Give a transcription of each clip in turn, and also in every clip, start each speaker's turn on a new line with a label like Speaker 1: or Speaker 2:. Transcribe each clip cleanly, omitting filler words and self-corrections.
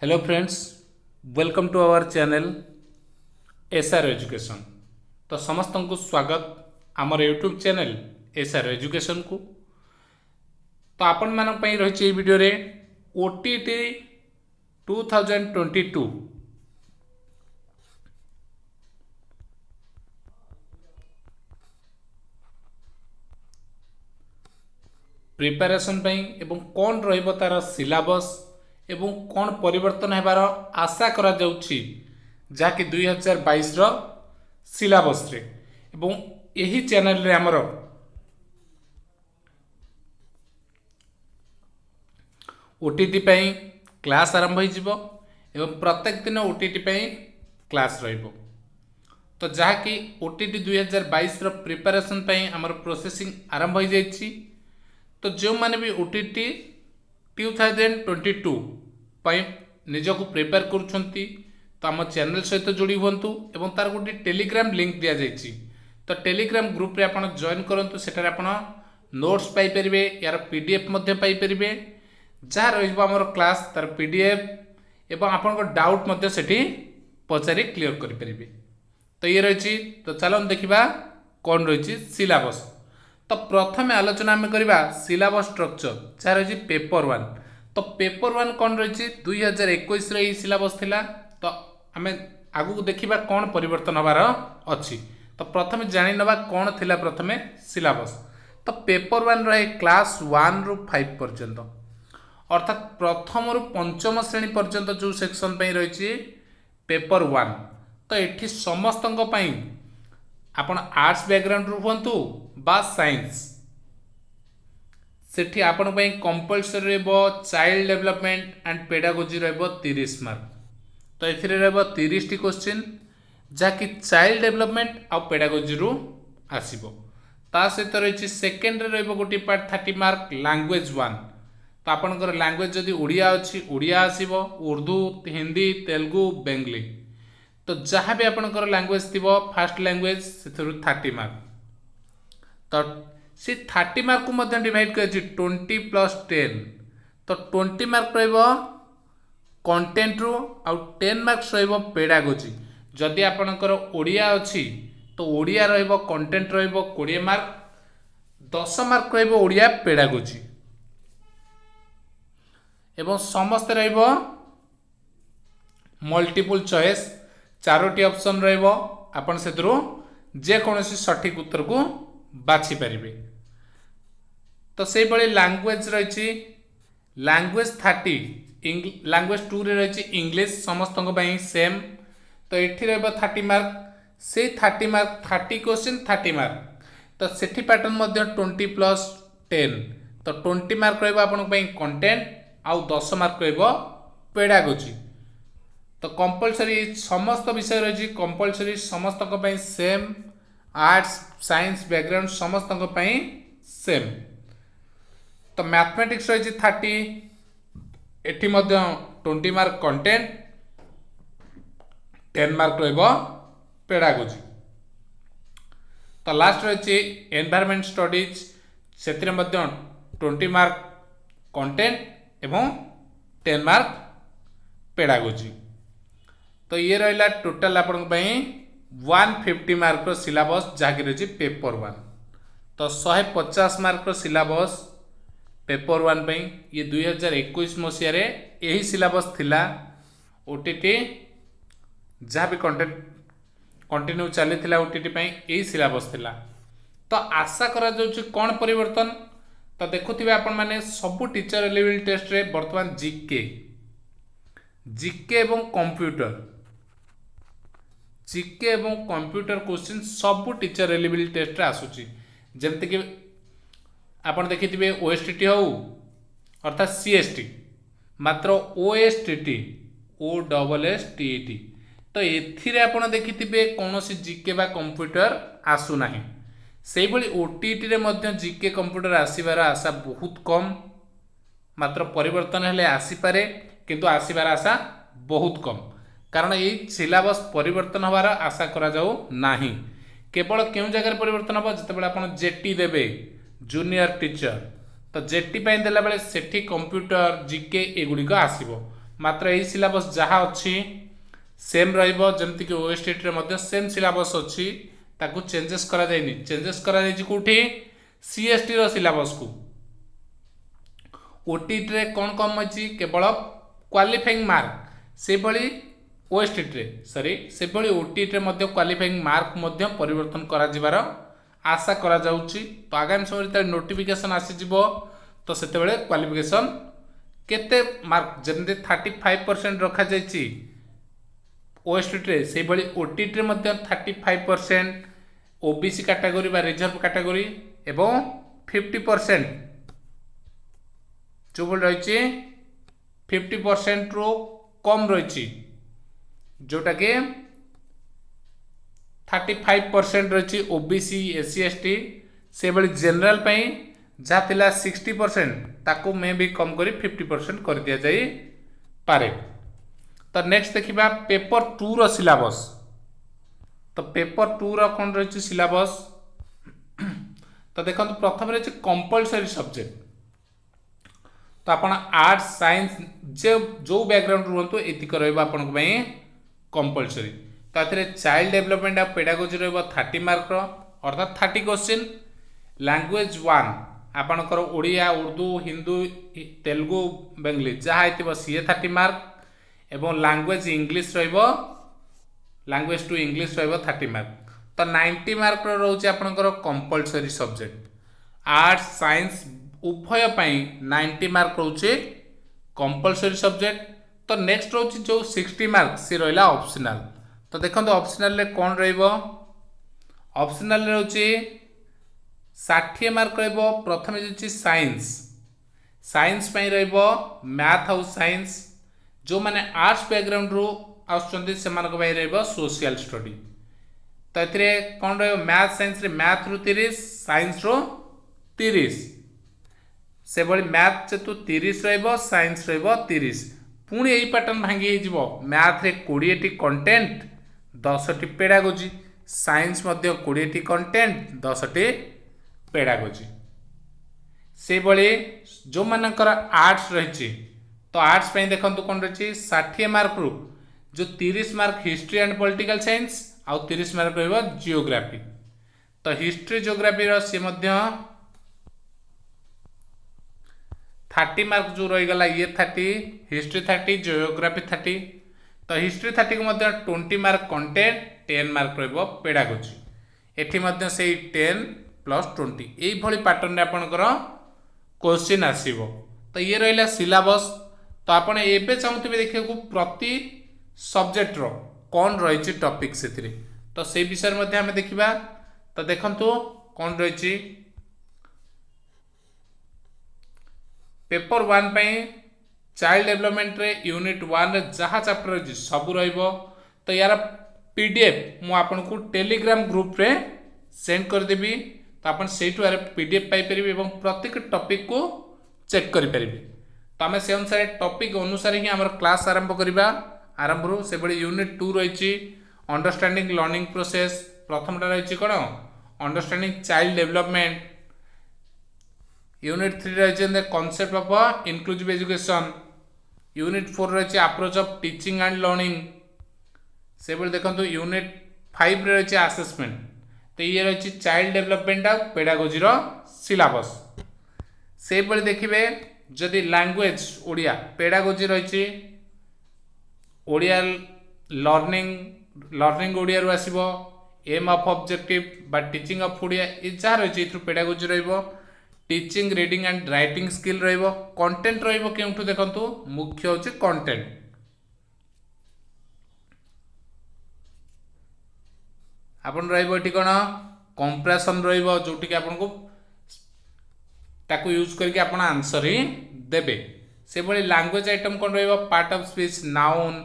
Speaker 1: Hello friends, welcome to our channel S R education. तो समस्त को स्वागत आमर यूट्यूब चैनल एसआर एजुकेशन को। तो आपण मान रही वीडियो रे ओटीटी 2022 प्रिपरेशन एवं कौन रहिबो तार सिलेबस एवं कौन परिवर्तन हेबार आशा करा जाउछि जाकि 2022 रो सिलेबस रे एवं यही चैनल रे हमर ओटीटी पई क्लास आरंभ हो एवं प्रत्येक दिन ओटीटी पई क्लास रहिबो। तो जहाँकि ओटीटी 2022 रो प्रिपरेशन पई हमर प्रोसेसिंग आरंभ हो जाइछि। तो जो माने भी ओटीटी 2022 पई निजको प्रिपेयर करूछंती तो आम चैनल सहित जोड़ी हुंतु एवं तार गोटे टेलीग्राम लिंक दिया जाइछि। तो टेलीग्राम ग्रुप रे आपण जॉइन करंतु, सेठार आपण नोट्स पाई परिबे, यार पीडीएफ मध्ये पाई परिबे, जहाँ रहिबो हमर क्लास तार पीडीएफ एवं आपण को डाउट मध्ये सेठी पचारि क्लियर करि परिबे। तो ये रहिछि। तो चलो देखिबा कोन रहिछि सिलेबस। तो प्रथम आलोचना आम करवा सिलेबस स्ट्रक्चर जहाँ रही पेपर वन। तो पेपर वन कौन रही 2021 रे सिलेबस थिला। तो आम आगु देखिबा कौन परिवर्तन हबार अच्छी। तो प्रथम जानि नबा कौन थिला प्रथमे सिलेबस। तो पेपर वन रहे क्लास 1 रु 5 पर्यंत, अर्थात प्रथम रु पंचम श्रेणी पर्यंत जो सेक्शन पे रही पेपर वन। तो एठी समस्तंक पई आपण आर्ट्स बैकग्राउंड रु हुंतु बा साइंस, सेठी आपण पई कंपलसरी रहबो चाइल्ड डेवलपमेंट एंड पेडागोजी रहबो 30 मार्क। तो एथिरे रहबो 30 टी क्वेश्चन जाकि चाइल्ड डेवलपमेंट आ पेडागोजी रु आसीबो। ता सहित रही सेकेंड रे रहबो गोटी पार्ट 30 मार्क लैंग्वेज 1। तो आपनकर लैंग्वेज जदि ओडिया अछि ओडिया आसीबो, उर्दू, हिंदी, तेलुगु, बेंगली। तो जहाँ भी आपनकर लैंग्वेज थी फास्ट लैंग्वेज से 30 मार्क। तो सी 30 मार्क को मध्य डिवाइड कर 20 प्लस 10। तो 20 मार्क रहिबो कंटेंट रु आ 10 मार्क्स रहिबो पेडागोजी। जदि आपनकर ओडिया अछि तो ओडिया रहिबो कंटेंट रहिबो 20 मार्क, 10 मार्क रहिबो ओडिया पेडागोजी एवं समस्त रहिबो मल्टीपल चॉइस। चारोटी ऑप्शन रहिबो, आपण सेतरो जे कोनोसी सठिक उत्तर को बाछि परिबे। तो से बळे लैंग्वेज रहिछि लैंग्वेज 30, लैंग्वेज 2 रे रहिछि इंग्लिश समस्तक पई सेम। तो एठी रहबो 30 मार्क, से 30 मार्क 30 क्वेश्चन 30 मार्क। तो सेठी पैटर्न मध्ये 20 प्लस 10। तो 20 मार्क रहबो आपण पई कंटेंट आ 10 मार्क रहबो पेडागोजी। तो कंपलसरी समस्त विषय रही कंपलसरी समस्त सेम, आर्ट्स साइंस बैकग्राउंड समस्त सेम। तो मैथमेटिक्स रही 30, एटी 20 मार्क कंटेंट, 10 मार्क रहिबो पेडागोजी। तो लास्ट रही एनवायरनमेंट स्टडीज, से 20 मार्क कंटेंट एवं 10 मार्क पेडागोजी। तो ये रहा टोटाल आपण 150 मार्क सिलेबस जहाँकि रही पेपर वन। तो 150 मार्क सिलेबस पेपर वन पे ये 2021 मसीह यही सिलेबस थिला। ओटीटी जहाँ भी कंटेंट कंटिन्यू चली ओटीटी यही सिलेबस थिला। तो आशा करा जाउछि कौन परिवर्तन। तो देखुथिबे आपण माने सब टीचर एलिजिबल टेस्ट रे वर्तमान जीके एवं कंप्यूटर क्वेश्चन सब टीचर एलिजिबल टेस्ट रे आसुची। जेमति कि आपण देखिथिबे ओएसटीटी हो अर्थात सीएसटी, मात्र ओएसटीटी ओएसटीटी। तो एथिरे आपण देखिथिबे कोनोसी जीके बा कंप्यूटर आसु नाही। सेहि भली ओटीटी रे मध्य जीके कंप्यूटर आसीबार आशा बहुत कम, मात्र परिवर्तन हेले आसी पारे किंतु आसीबार आशा बहुत कम। कारण यही सिलेबस परिवर्तन हबार आशा करा जाऊ नाही। केवल केउं जगह परिवर्तन हम जिते आप जेटी देवे जूनियर टीचर, तो जेटी देला बेले सेठी कंप्यूटर जीके एगुड़िक आसीबो। मात्र यही सिलेबस जहाँ अच्छी सेम रहिबो जमती कि ओएसटीटी रे मध्य सेम सिलेबस अच्छी ताकू चेंजेस करा जायनी चेंजेस करा जायछि कोठी सीएसटी रो सिलेबस को ओटीटी रे कोन कम अछि केवल क्वालिफाइंग मार्क से भली ओएसटीटी रे सॉरी से भली ओटीटी रे मध्य क्वालिफाइंग मार्क मध्य परिवर्तन करा जिवार आशा करा जाउछि। तो आगामी समय रे नोटिफिकेशन आसी जिवो तो सेते बेले क्वालिफिकेशन केते मार्क जमते 35% रखा जायछि ओएसटीटी रे से भली ओटीटी रे मध्य 35% ओबीसी कैटेगरी बा रिजर्व कैटेगरी एवं 50% जो बोल रही 50% रो कम रही जोटा के 35% रही ओबीसी एससी एसटी से भली जनरल पई जा थिला 60% ताको में भी कम करी 50% कर दिया जाई पारे। तो नेक्स्ट देखिबा पेपर 2 रो सिलेबस। तो पेपर 2 रो कोन रही सिलेबस तो देखंतु प्रथम रही कंपलसरी सब्जेक्ट। तो आपण आर्ट्स साइंस जो बैकग्राउंड रुहतु एतिक रहबा आपण पई कंपलसरी। तो एथिरे चाइल्ड डेवलपमेंट ऑफ पेडागोजी रहबो 30 मार्क रो अर्थात 30 क्वेश्चन। लैंग्वेज 1 आपणकर ओडिया उर्दू हिंदू तेलुगु बेंगली जहाँ आइतिबो सीए 30 मार्क एवं लैंग्वेज इंग्लिश रहबो लैंग्वेज टू इंग्लिश रहबो 30 मार्क। तो 90 मार्क रो रहउची आपणकर कंपलसरी सब्जेक्ट। आर्ट्स साइंस उभय पाई 90 मार्क रहउची कंपलसरी सब्जेक्ट। तो नेक्स्ट रहउची जो 60 मार्क से रहला ऑप्शनल। तो देखंतु ऑप्शनल रे कोन रहइबो ऑप्शनल रे रहउची 60 मार्क रहइबो प्रथम जे साइंस साइंस पई रहइबो मैथ और साइंस जो माने आर्ट्स बैकग्राउंड रो आउछंती सेमानक पई रहइबो सोशल स्टडी। तो एथिरे कोन रहइबो मैथ साइंस रे मैथ रो 30 साइंस रो 30 से भली मैथ जेतु 30 रहइबो साइंस रहइबो 30 पुणी यही पैटर्न भांगी हो मैथ रे 20 टी कंटेंट 10 टी पेडागोजी साइंस मध्य 20 टी कंटेंट 10 टी पेडागोजी से भली जो मानकर आर्ट्स रही। तो आर्ट्स पे देखंतु कोन रही 60 मार्क रु जो 30 mark history and political science आउ 30 मार्क रहइबो जियोग्राफी। तो हिस्ट्री जियोग्राफी रो से मध्य 30 मार्क जो रही गला ये 30 हिस्ट्री 30 जियोग्राफी 30। तो हिस्ट्री 30 को मध्य 20 मार्क कंटेंट 10 मार्क रहइबो पेडागोजी एठी मध्य से 10 प्लस 20 एई भली पैटर्न रे आपनकर क्वेश्चन आसीबो। तो ये रहिला सिलेबस। तो आपण एबे चाहूथिबे देखिବାକୁ प्रति सब्जेक्ट रो कोन रहिछि टॉपिक सेथिरे। तो से विषय मध्ये हम देखिबा। तो देखंतु कोन रहिछि पेपर 1 पई चाइल्ड डेवलपमेंट रे यूनिट 1 रे जहाँ चैप्टर रही सब रहिबो। तो यार पीडीएफ मु आपन को टेलीग्राम ग्रुप रे सेंड कर देबी। तो आपन सेठु यार पीडीएफ पाई परिबे एवं प्रत्येक टॉपिक को चेक करि परिबे। तो आमे से अनुसार टॉपिक अनुसार ही हमर क्लास आरंभ करिबा। आरंभ रो से बडी यूनिट 2 रहिछि अंडरस्टैंडिंग लर्निंग प्रोसेस। प्रथमटा रहिछि कोन अंडरस्टैंडिंग चाइल्ड डेवलपमेंट। यूनिट 3 रही है concept of inclusive education. Unit 4 रही approach of teaching and learning. से बोल देखो यूनिट 5 रही है असेसमेंट। तो ये रही चाइल्ड डेवलपमेंट ऑफ पेडागोजी रो सिलेबस। से बोल देखिए जदि लैंग्वेज ओडिया पेडागोजी रही ओडिया लर्निंग ओडिया रो आसीबो एम ऑफ ऑब्जेक्टिव बा टीचिंग ऑफ ओडिया ए जहाँ रही है पेडागोजी रहिबो। Teaching reading and writing skill रहिबो। कंटेंट रहिबो केउठु देखंतु मुख्य होची कंटेंट। आपन रहिबो एठी कोन कंप्रेशन रहिबो जोटी कि आपन को ताकू यूज करके आपन आंसर ही देबे। से बळी लैंग्वेज आइटम कोन रहिबो part of speech noun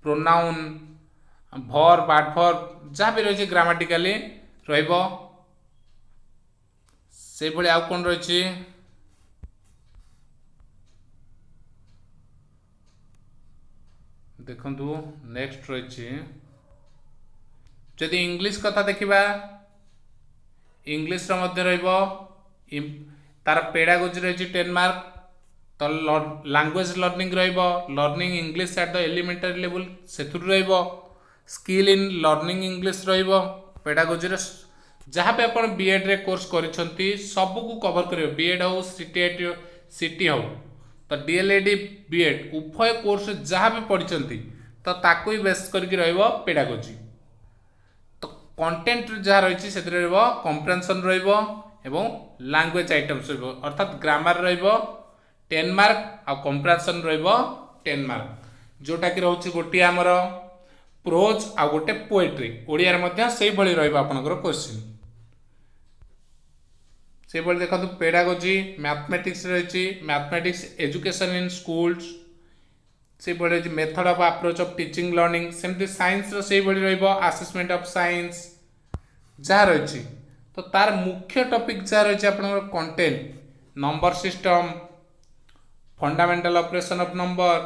Speaker 1: pronoun verb adverb जहाँ भी रही ग्रामेटिकली रहिबो। से भली आउ कोन रही देखंतु नेक्स्ट रही जदि इंग्लिश कथा देखिबा इंग्लिश रो मध्य रहिबो तार पेडागोजी रही 10 मार्क तो लैंग्वेज लर्निंग रहिबो, learning English at the elementary level सेथुर रहिबो, स्किल इन लर्निंग इंग्लिश रहिबो, पेडागोजी रे जहाँ पे अपन बीएड रे कोर्स करिसंती सब को कवर करियो, बीएड हो सीटी हो तो डीएलएडी बीएड उभय कोर्स जहाँ भी पढ़िसंती तो ताको ही बेस करके रहिबो पेडागोजी। तो कंटेंट जहाँ रही से कम्प्रेhension रहिबो एवं लैंग्वेज आइटम्स रहिबो, अर्थात ग्रामर रहिबो 10 मार्क आ कम्प्रेhension रहिबो 10 मार्क, जोटा कि रहउछि गोटी हमर प्रोज आ गोटे पोएट्री ओडिया रे मध्य सेही भली रहिबो आपनकर क्वेश्चन। से भली देखंतु पेडागोजी मैथमेटिक्स रहिछि, मैथमेटिक्स एजुकेशन इन स्कूल्स से भली रहिछि, method of approach of teaching learning, सेमति साइंस रो सेही भली रहिबो असेसमेंट ऑफ साइंस जहाँ रहिछि। तो तार मुख्य टॉपिक जहाँ रहिछि आपनकर content, number system, fundamental operation of number,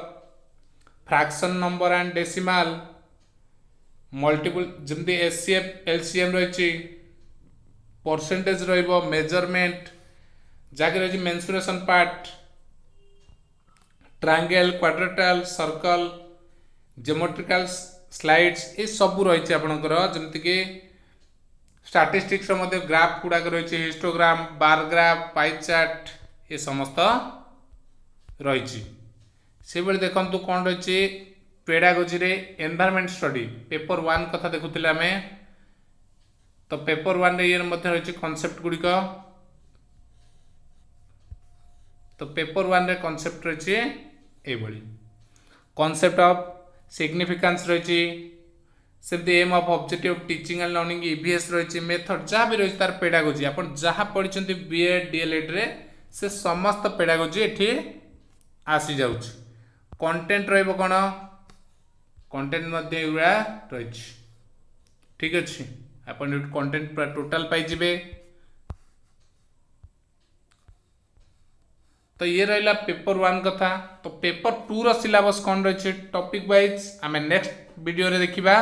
Speaker 1: fraction number and decimal, multiple जमती एचसीएफ एलसीएम रही, परसेंटेज रहिबो, मेजरमेंट जाके रही, mensuration part, triangle, quadrilateral, circle, geometrical slides ये सब रही आपनकर, जमती कि स्टैटिस्टिक्स मध्य ग्राफ गुड़ाक रही, histogram, bar graph, pie chart ये समस्त रही। से बेले देखंतु कौन रही पेडागोजी रे एनवायरनमेंट स्टडी पेपर 1 कथा देखुथिले आमे। तो पेपर 1 रे ये मध्य रही कॉन्सेप्ट गुड़िक, तो पेपर 1 रे कॉन्सेप्ट रही ए भली, कॉन्सेप्ट ऑफ सिग्निफिकेंस रही, सेमती aim of objective of teaching and learning EVS रही, मेथड जहाँ भी रही तार पेडागोजी अपन जहाँ पढ़ी बीएड डीएलएड रे से समस्त पेडागोजी एठी आसी जाउछि। कंटेंट रहिबो कोन, कंटेंट मध्य एगुड़ा रही, ठीक अच्छे अपन कंटेंट पूरा टोटल पाई जिबे। तो ये रहिला पेपर 1 कथा। तो पेपर 2 रो सिलेबस कौन रही टॉपिक वाइज आमे नेक्स्ट वीडियो रे देखिबा।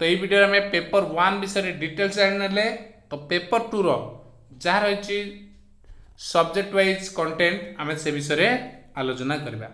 Speaker 1: तो ये वीडियो रे आमे पेपर 1 विषय डिटेल्स जानिले, तो पेपर 2 रो जहाँ रही सब्जेक्ट वाइज कंटेंट आमे से विषय रे आलोचना करबा।